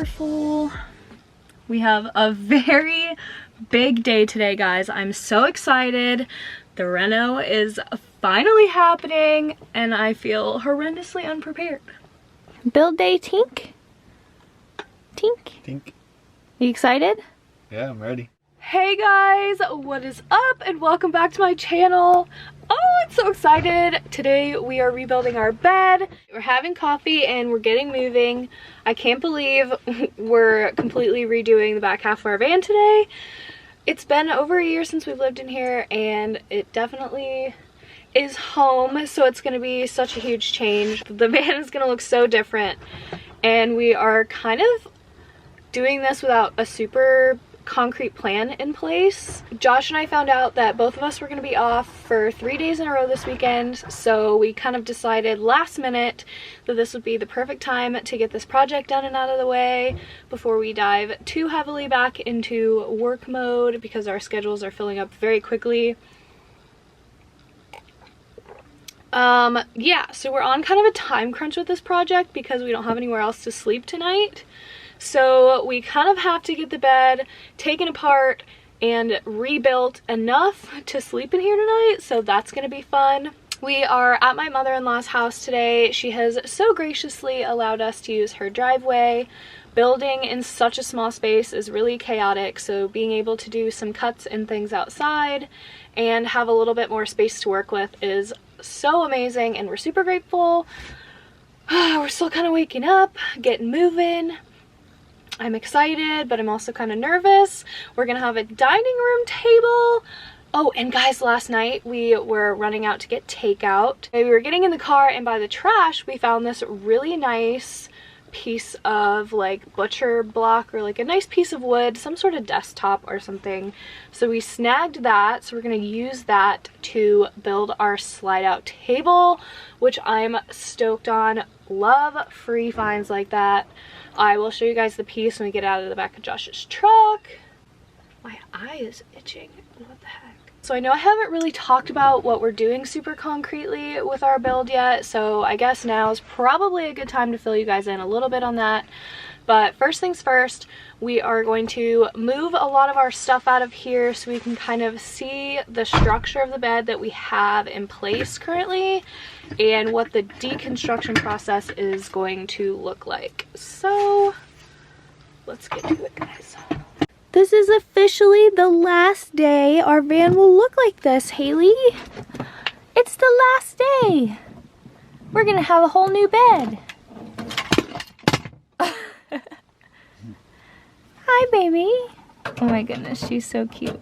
colorful. We have a very big day today, guys. I'm so excited. The reno is finally happening and I feel horrendously unprepared. Build day, Tink? Tink? Tink. You excited? Yeah, I'm ready. Hey guys, what is up and welcome back to my channel. Oh, I'm so excited. Today we are rebuilding our bed. We're having coffee and we're getting moving. I can't believe we're completely redoing the back half of our van today. It's been over a year since we've lived in here and it definitely is home, so it's going to be such a huge change. The van is going to look so different and we are kind of doing this without a super concrete plan in place. Josh and I found out that both of us were going to be off for 3 days in a row this weekend, so we kind of decided last minute that this would be the perfect time to get this project done and out of the way before we dive too heavily back into work mode because our schedules are filling up very quickly. Yeah, so we're on kind of a time crunch with this project because we don't have anywhere else to sleep tonight. So we kind of have to get the bed taken apart and rebuilt enough to sleep in here tonight, so that's going to be fun. We are at my mother-in-law's house today. She has so graciously allowed us to use her driveway. Building in such a small space is really chaotic, so being able to do some cuts and things outside and have a little bit more space to work with is so amazing, and we're super grateful. We're still kind of waking up, getting moving. I'm excited, but I'm also kind of nervous. We're gonna have a dining room table. Oh, and guys, last night we were running out to get takeout. We were getting in the car and by the trash, we found this really nice piece of like butcher block or like a nice piece of wood, some sort of desktop or something. So we snagged that. So we're gonna use that to build our slide out table, which I'm stoked on. Love free finds like that. I will show you guys the piece when we get out of the back of Josh's truck. My eye is itching. What the heck? So I know I haven't really talked about what we're doing super concretely with our build yet, so I guess now is probably a good time to fill you guys in a little bit on that. But first things first, we are going to move a lot of our stuff out of here so we can kind of see the structure of the bed that we have in place currently and what the deconstruction process is going to look like. So let's get to it, guys. This is officially the last day our van will look like this, Haley. It's the last day. We're gonna have a whole new bed. Hi, baby. Oh my goodness, she's so cute.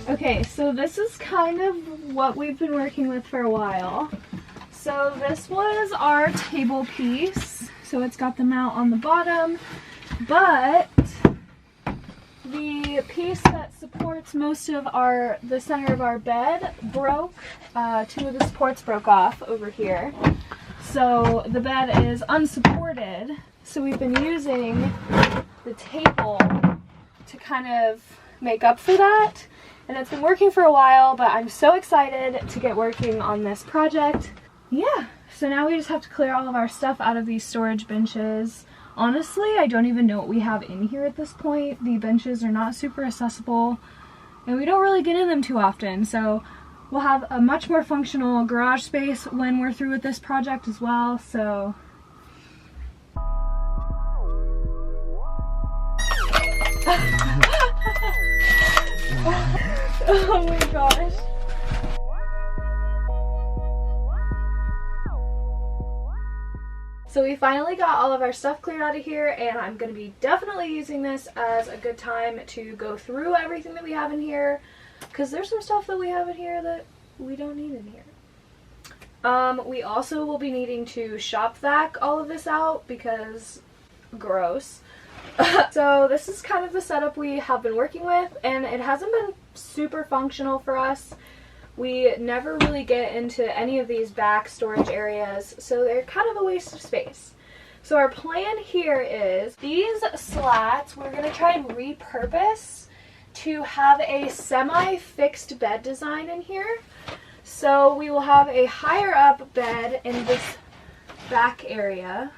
Okay, so this is kind of what we've been working with for a while. So this was our table piece. So it's got the mount on the bottom, but the piece that supports most of the center of our bed broke. Two of the supports broke off over here. So the bed is unsupported. So we've been using the table to kind of make up for that. And it's been working for a while, but I'm so excited to get working on this project. Yeah, so now we just have to clear all of our stuff out of these storage benches. Honestly, I don't even know what we have in here at this point. The benches are not super accessible, and we don't really get in them too often, so we'll have a much more functional garage space when we're through with this project as well, so... Oh my gosh. So we finally got all of our stuff cleared out of here, and I'm going to be definitely using this as a good time to go through everything that we have in here, because there's some stuff that we have in here that we don't need in here. We also will be needing to shop vac all of this out because gross. So this is kind of the setup we have been working with, and it hasn't been super functional for us. We never really get into any of these back storage areas, so they're kind of a waste of space. So our plan here is these slats we're going to try and repurpose to have a semi-fixed bed design in here. So we will have a higher up bed in this back area.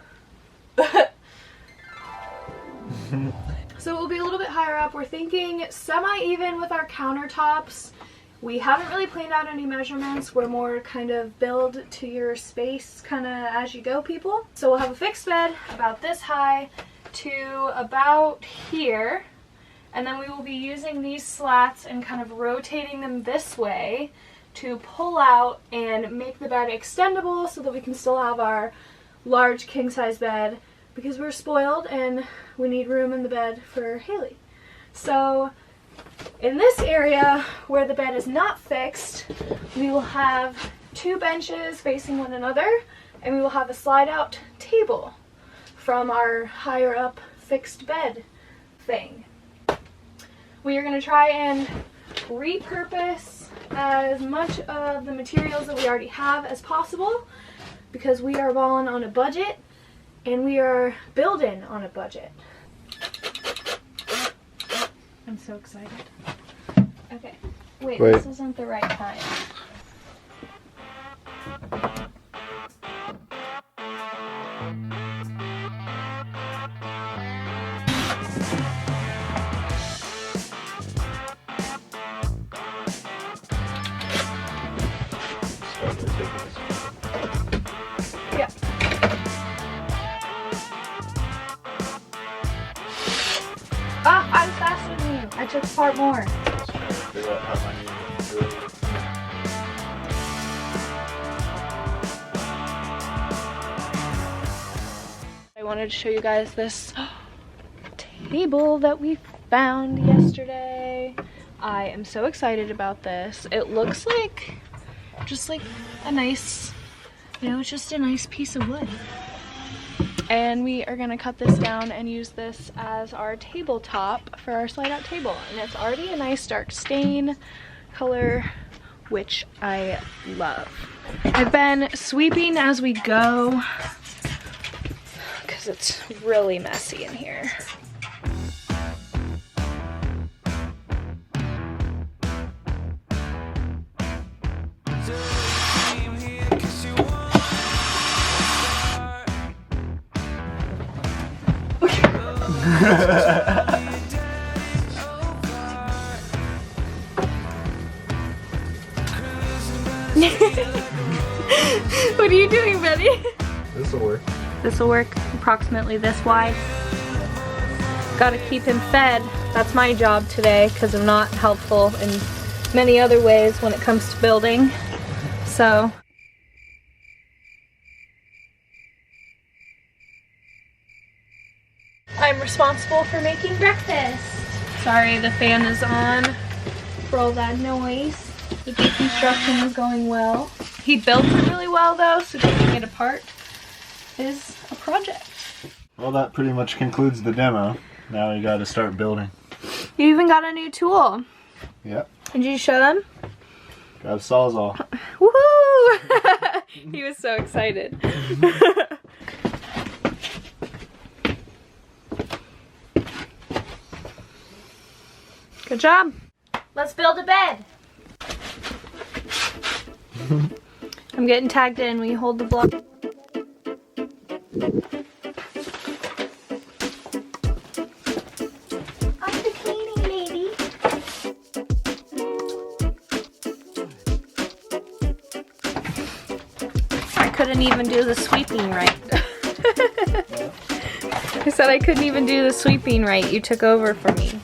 So it will be a little bit higher up. We're thinking semi-even with our countertops. We haven't really planned out any measurements. We're more kind of build to your space kind of as you go people. So we'll have a fixed bed about this high to about here. And then we will be using these slats and kind of rotating them this way to pull out and make the bed extendable so that we can still have our large king size bed, because we're spoiled and we need room in the bed for Haley. So in this area where the bed is not fixed, we will have 2 benches facing one another, and we will have a slide out table from our higher up fixed bed thing. We are going to try and repurpose as much of the materials that we already have as possible, because we are balling on a budget and we are building on a budget. I'm so excited. Okay. Wait, this isn't the right time. Yeah. Ah, I'm faster than you. I took apart more. I wanted to show you guys this table that we found yesterday. I am so excited about this. It looks like just like a nice, you know, it's just a nice piece of wood. And we are gonna cut this down and use this as our tabletop for our slide out table. And it's already a nice dark stain color, which I love. I've been sweeping as we go because it's really messy in here. What are you doing, Betty? This'll work. This'll work approximately this wide. Gotta keep him fed. That's my job today because I'm not helpful in many other ways when it comes to building. So. I'm responsible for making breakfast. Sorry, the fan is on for all that noise. The deconstruction is going well. He built it really well though, so taking it apart is a project. Well, that pretty much concludes the demo. Now you gotta start building. You even got a new tool. Yep. Did you show them? Got a Sawzall. Woohoo! He was so excited. Good job. Let's build a bed. I'm getting tagged in. Will you hold the block? I'm the cleaning lady. I couldn't even do the sweeping right. I said I couldn't even do the sweeping right. You took over for me.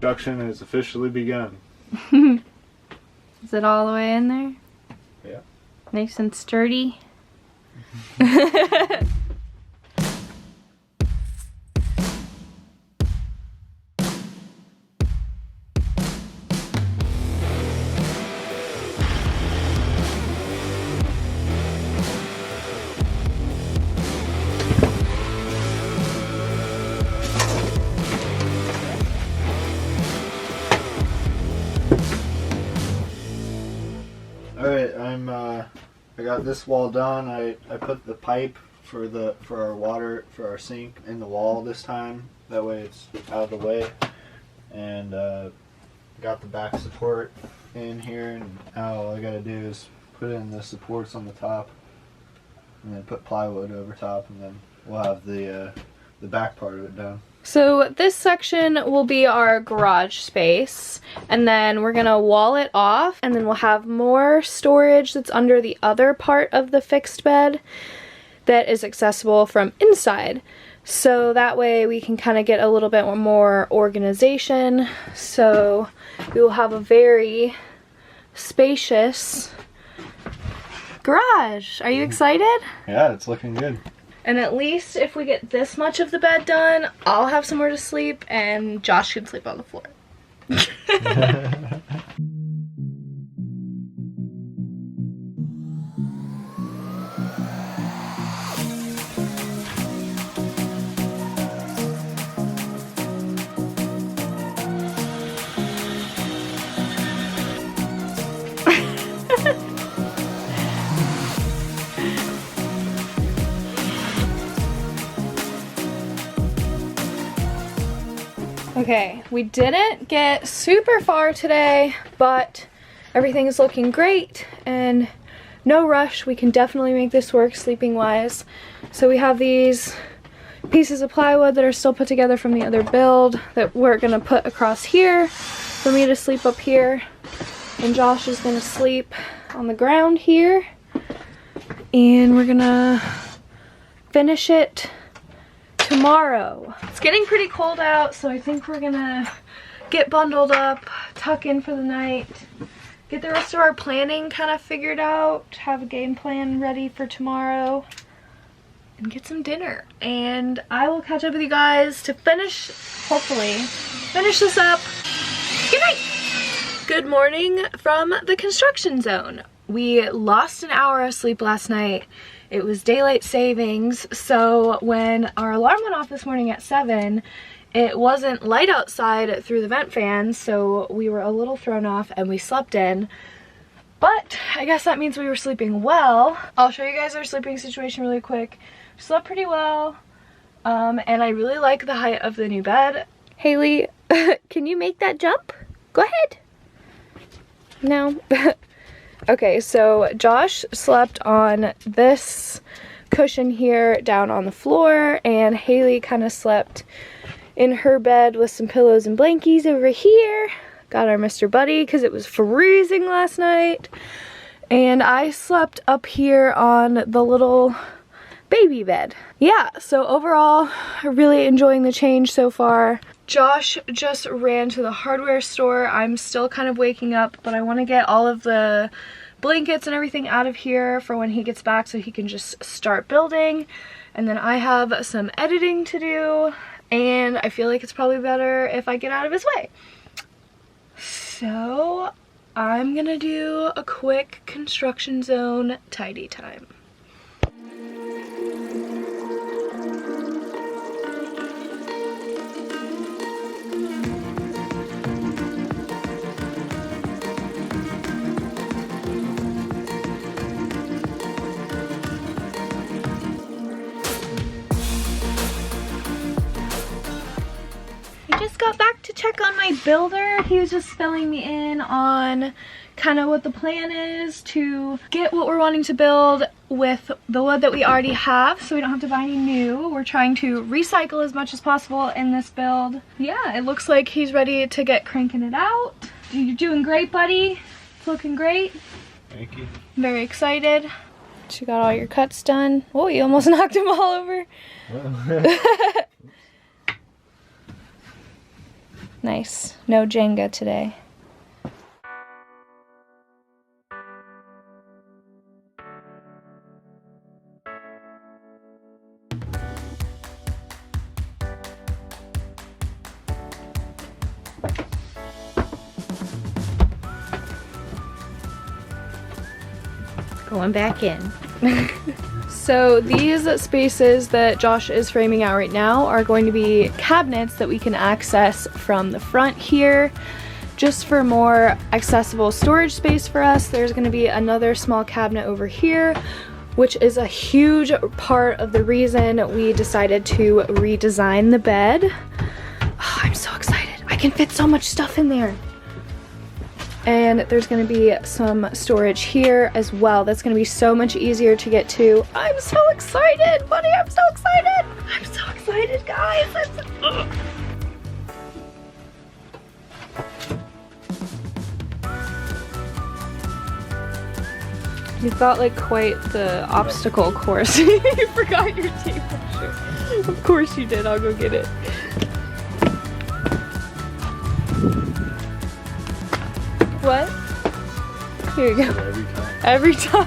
Construction has officially begun. Is it all the way in there? Yeah. Nice and sturdy. I got this wall done. I put the pipe for our water, for our sink in the wall this time. That way it's out of the way. And got the back support in here, and now all I gotta do is put in the supports on the top and then put plywood over top, and then we'll have the back part of it done. So this section will be our garage space, and then we're gonna wall it off, and then we'll have more storage that's under the other part of the fixed bed that is accessible from inside. So that way we can kind of get a little bit more organization. So we will have a very spacious garage. Are you excited? Yeah, it's looking good. And at least if we get this much of the bed done, I'll have somewhere to sleep and Josh can sleep on the floor. Okay, we didn't get super far today, but everything is looking great and no rush. We can definitely make this work sleeping wise. So we have these pieces of plywood that are still put together from the other build that we're gonna put across here for me to sleep up here, and Josh is gonna sleep on the ground here, and we're gonna finish it tomorrow. It's getting pretty cold out, so I think we're gonna get bundled up, tuck in for the night, get the rest of our planning kind of figured out, have a game plan ready for tomorrow, and get some dinner. And I will catch up with you guys to finish, hopefully, finish this up. Good night! Good morning from the construction zone. We lost an hour of sleep last night. It was daylight savings, so when our alarm went off this morning at 7, it wasn't light outside through the vent fans, so we were a little thrown off and we slept in. But I guess that means we were sleeping well. I'll show you guys our sleeping situation really quick. We slept pretty well, and I really like the height of the new bed. Haley, can you make that jump? Go ahead. No. Okay, so Josh slept on this cushion here down on the floor, and Haley kind of slept in her bed with some pillows and blankies over here. Got our Mr. Buddy because it was freezing last night. And I slept up here on the little baby bed. Yeah, so overall, really enjoying the change so far. Josh just ran to the hardware store. I'm still kind of waking up, but I want to get all of the blankets and everything out of here for when he gets back so he can just start building. And then I have some editing to do, and I feel like it's probably better if I get out of his way. So I'm gonna do a quick construction zone tidy time. Got back to check on my builder. He was just filling me in on kind of what the plan is to get what we're wanting to build with the wood that we already have, so we don't have to buy any new. We're trying to recycle as much as possible in this build. Yeah, it looks like he's ready to get cranking it out. You're doing great, buddy. It's looking great. Thank you. Very excited. You got all your cuts done. Oh, you almost knocked them all over. Nice. No Jenga today. Going back in. So these spaces that Josh is framing out right now are going to be cabinets that we can access from the front here. just for more accessible storage space for us. There's gonna be another small cabinet over here, which is a huge part of the reason we decided to redesign the bed. Oh, I'm so excited. I can fit so much stuff in there. And there's gonna be some storage here as well. That's gonna be so much easier to get to. I'm so excited, buddy, I'm so excited. I'm so excited, guys. You've got like quite the obstacle course. You forgot your tape measure. Of course you did, I'll go get it. What? Here you go. Every time.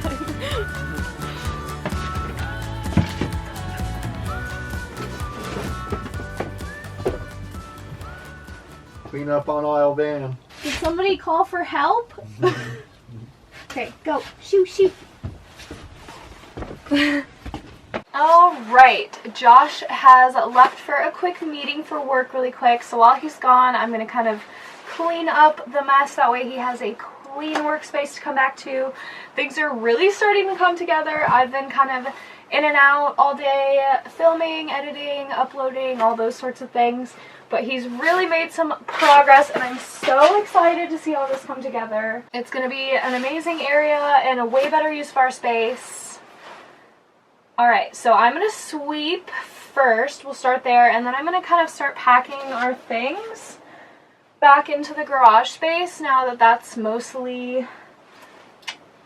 Clean up on oil van. Did somebody call for help? Okay, go. Shoot, shoot. All right, Josh has left for a quick meeting for work really quick. So while he's gone, I'm gonna kind of clean up the mess. That way he has a clean workspace to come back to. Things are really starting to come together. I've been kind of in and out all day, filming, editing, uploading, all those sorts of things. But he's really made some progress, and I'm so excited to see all this come together. It's gonna be an amazing area and a way better use of our space. All right, so I'm gonna sweep first. We'll start there, and then I'm gonna kind of start packing our things back into the garage space now that that's mostly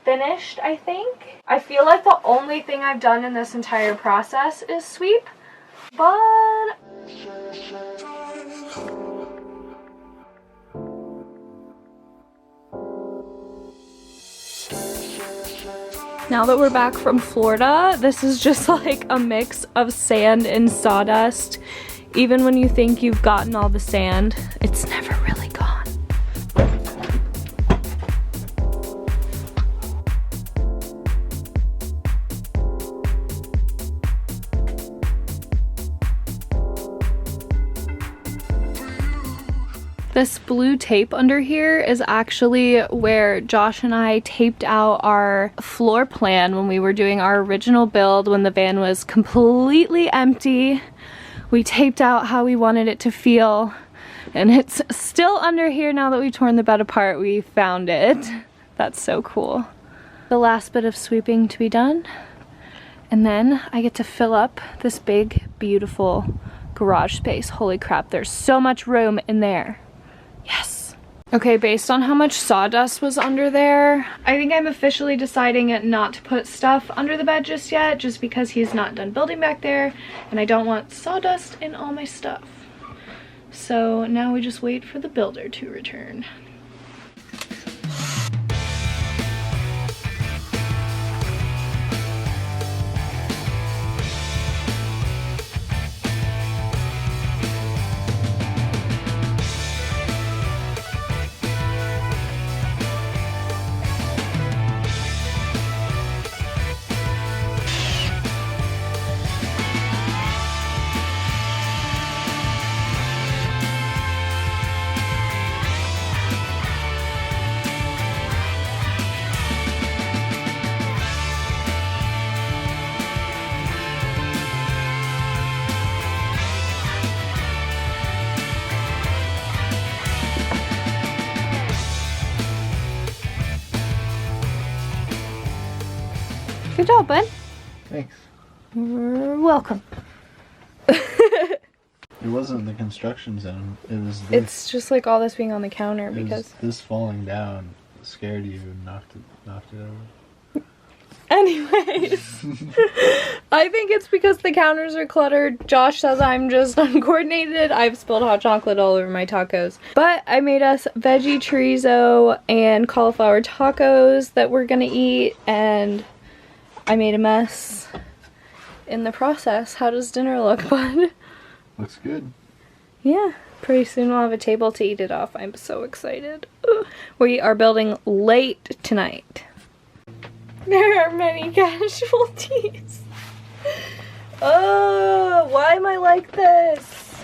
finished, I think. I feel like the only thing I've done in this entire process is sweep, but now that we're back from Florida, this is just like a mix of sand and sawdust. Even when you think you've gotten all the sand, it's never really gone. This blue tape under here is actually where Josh and I taped out our floor plan when we were doing our original build, when the van was completely empty. We taped out how we wanted it to feel, and it's still under here now that we've torn the bed apart. We found it. That's so cool. The last bit of sweeping to be done, and then I get to fill up this big, beautiful garage space. Holy crap, there's so much room in there. Yes. Okay, based on how much sawdust was under there, I think I'm officially deciding not to put stuff under the bed just yet, just because he's not done building back there, and I don't want sawdust in all my stuff. So now we just wait for the builder to return. Good job, bud. Thanks. You're welcome. It wasn't the construction zone. It was this. It's just like all this being on the counter because this falling down scared you and knocked it over. Anyways, I think it's because the counters are cluttered. Josh says I'm just uncoordinated. I've spilled hot chocolate all over my tacos. But I made us veggie chorizo and cauliflower tacos that we're gonna eat, and I made a mess in the process. How does dinner look, bud? Looks good. Yeah, pretty soon we'll have a table to eat it off. I'm so excited. Ugh. We are building late tonight. There are many casualties. Oh, why am I like this?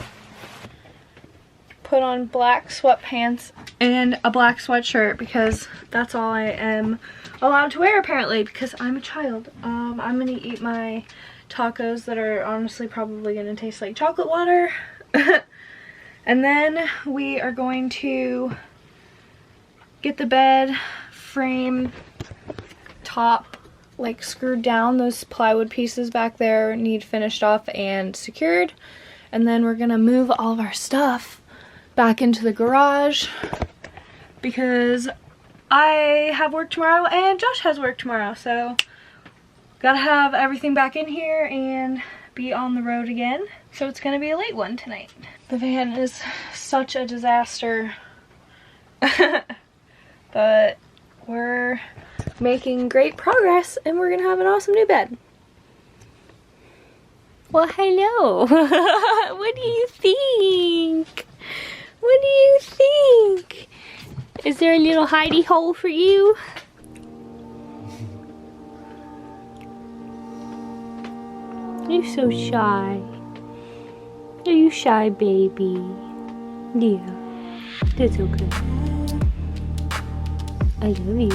put on black sweatpants and a black sweatshirt because that's all I am allowed to wear apparently because I'm a child. I'm gonna eat my tacos that are honestly probably gonna taste like chocolate water. And then we are going to get the bed frame top like screwed down. Those plywood pieces back there need finished off and secured. And then we're gonna move all of our stuff back into the garage because I have work tomorrow and Josh has work tomorrow. So gotta have everything back in here and be on the road again. So it's gonna be a late one tonight. The van is such a disaster. But we're making great progress and we're gonna have an awesome new bed. Well, hello. What do you think? What do you think? Is there a little hidey hole for you? You're so shy. Are you shy, baby? Yeah, that's okay. I love you.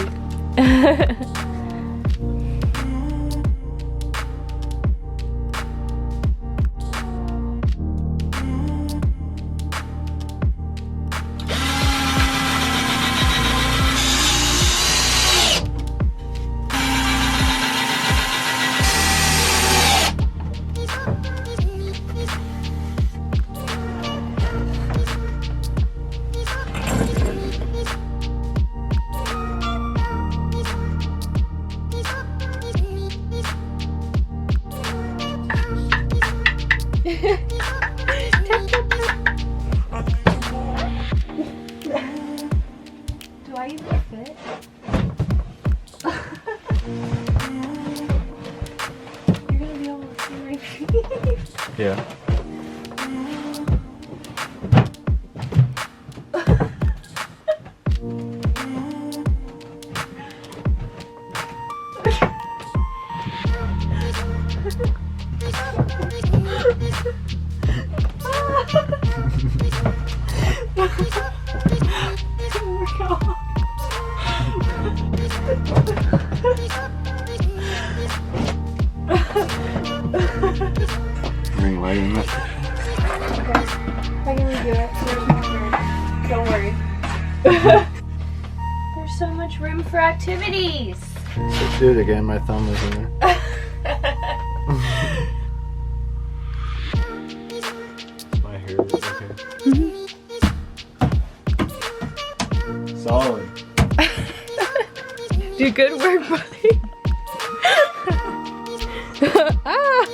Do I even fit? You're gonna be able to see my feet. Yeah. Bring light in it. Okay. I can redo it. There's more room. Don't worry. There's so much room for activities. Let's do it again. My thumb was in there. My hair is okay. Solid. Do good work, buddy. Ah!